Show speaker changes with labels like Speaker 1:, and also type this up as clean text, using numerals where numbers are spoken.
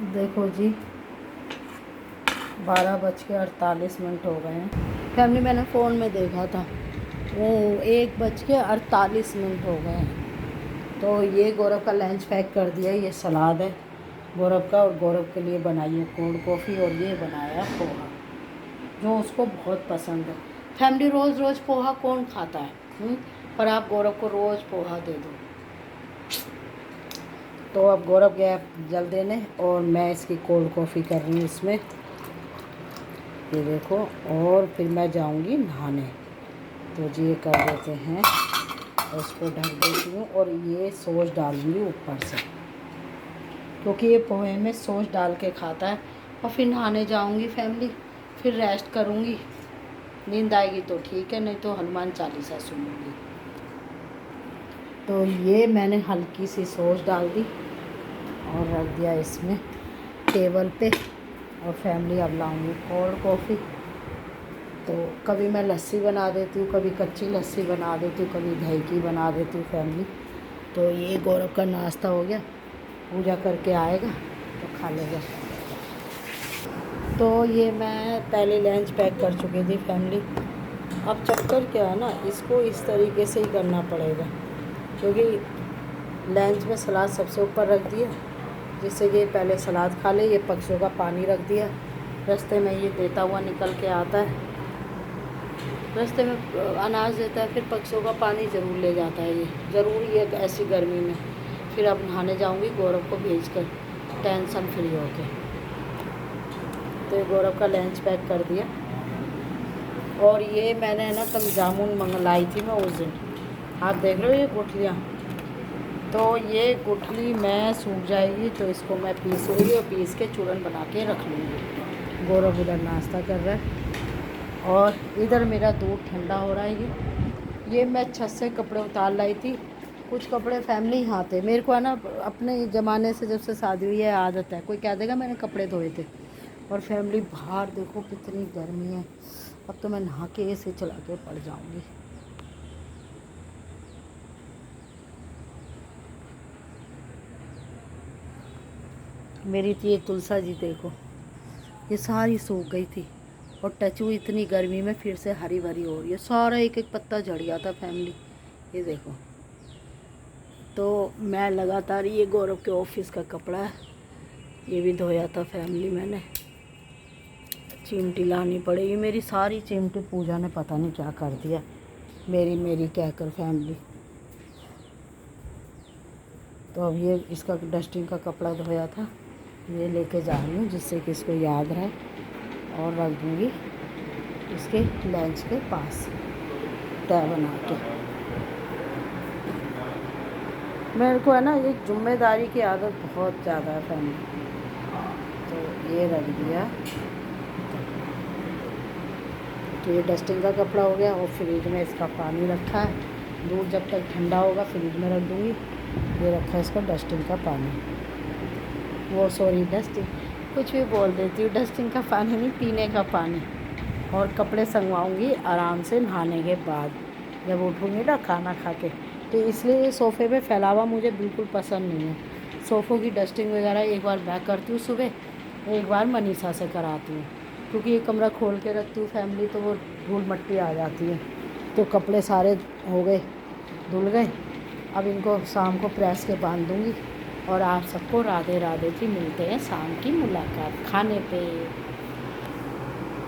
Speaker 1: देखो जी, 12:48 हो गए हैं। फैमिली मैंने फ़ोन में देखा था, वो 1:48 हो गए हैं। तो ये गौरव का लंच पैक कर दिया। ये सलाद है गौरव का, और गौरव के लिए बनाई है कोल्ड कॉफ़ी, और ये बनाया पोहा जो उसको बहुत पसंद है। फैमिली रोज़ रोज़ पोहा कौन खाता है? पर आप गौरव को रोज़ पोहा दे दो। तो अब गौरव गया जल देने, और मैं इसकी कोल्ड कॉफ़ी कर रही हूँ इसमें, ये देखो। और फिर मैं जाऊँगी नहाने। तो जी ये कर देते हैं, उसको ढक देती हूँ, और ये सॉस डालूँगी ऊपर से, क्योंकि ये पोहे में सॉस डाल के खाता है। और फिर नहाने जाऊँगी फैमिली, फिर रेस्ट करूँगी। नींद आएगी तो ठीक है, नहीं तो हनुमान चालीसा सुनूँगी। तो ये मैंने हल्की सी सॉस डाल दी और रख दिया इसमें टेबल पे। और फैमिली अब लाऊंगी कोल्ड कॉफ़ी। तो कभी मैं लस्सी बना देती हूँ, कभी कच्ची लस्सी बना देती हूँ, कभी दही की बना देती हूँ फैमिली। तो ये गौरव का नाश्ता हो गया, पूजा करके आएगा तो खा लेगा। तो ये मैं पहले लंच पैक कर चुकी थी फैमिली। अब चक्कर क्या है ना, इसको इस तरीके से ही करना पड़ेगा, क्योंकि लंच में सलाद सबसे ऊपर रख दिया, जिससे कि पहले सलाद खा ले। ये पक्षियों का पानी रख दिया, रास्ते में ये देता हुआ निकल के आता है, रास्ते में अनाज देता है, फिर पक्षियों का पानी ज़रूर ले जाता है। ये ज़रूरी है ऐसी गर्मी में। फिर अब नहाने जाऊंगी गौरव को भेज कर, टेंशन फ्री होके। तो ये गौरव का लंच पैक कर दिया। और ये मैंने ना कल जामुन मंगलाई थी मैं उस दिन, आप देख रहे हो ये गुठलियाँ। तो ये गुठली मैं सूख जाएगी तो इसको मैं पीसूँगी, और पीस के चूरन बना के रख लूँगी। गौरव उधर नाश्ता कर रहा है, और इधर मेरा दूध ठंडा हो रहा है। ये मैं छत से कपड़े उतार लाई थी। कुछ कपड़े फैमिली यहाँ थे, मेरे को है ना अपने ज़माने से, जब से शादी हुई है आदत है, कोई कह देगा मैंने कपड़े धोए थे। और फैमिली बाहर देखो कितनी गर्मी है। अब तो मैं नहा के एसी चला के पड़ जाऊँगी। मेरी तो ये तुलसा जी देखो, ये सारी सूख गई थी, और टचू इतनी गर्मी में फिर से हरी भरी हो रही है। सारा एक एक पत्ता झड़ गया था फैमिली, ये देखो। तो मैं लगातार, ये गौरव के ऑफिस का कपड़ा है, ये भी धोया था फैमिली मैंने। चिमटी लानी पड़ेगी, मेरी सारी चिमटी पूजा ने पता नहीं क्या कर दिया, मेरी मेरी कहकर फैमिली। तो अब ये इसका डस्टिंग का कपड़ा धोया था, ये लेके जा रही हूँ, जिससे कि इसको याद रहे, और रख दूँगी इसके लंच के पास तय बना के। मेरे को है ना ये जिम्मेदारी की आदत बहुत ज़्यादा है फैमिली। तो ये रख दिया। तो ये डस्टिंग का कपड़ा हो गया, और फ्रिज में इसका पानी रखा है। दूध जब तक ठंडा होगा फ्रिज में रख दूँगी। ये रखा है इसका डस्टिंग का पानी, वो सॉरी डस्टिंग, कुछ भी बोल देती हूँ, डस्टिंग का पानी नहीं, पीने का पानी। और कपड़े संगवाऊँगी आराम से नहाने के बाद, जब उठूँगी ना खाना खा के। तो इसलिए सोफ़े पे फैला हुआ मुझे बिल्कुल पसंद नहीं है। सोफ़ों की डस्टिंग वगैरह एक बार मैं करती हूँ सुबह, एक बार मनीषा से कराती हूँ, क्योंकि ये कमरा खोल के रखती हूँ फैमिली, तो वो धूल मट्टी आ जाती है। तो कपड़े सारे हो गए, धुल गए। अब इनको शाम को प्रेस के बांध दूँगी। और आप सबको राधे राधे जी, मिलते हैं शाम की मुलाकात खाने पे।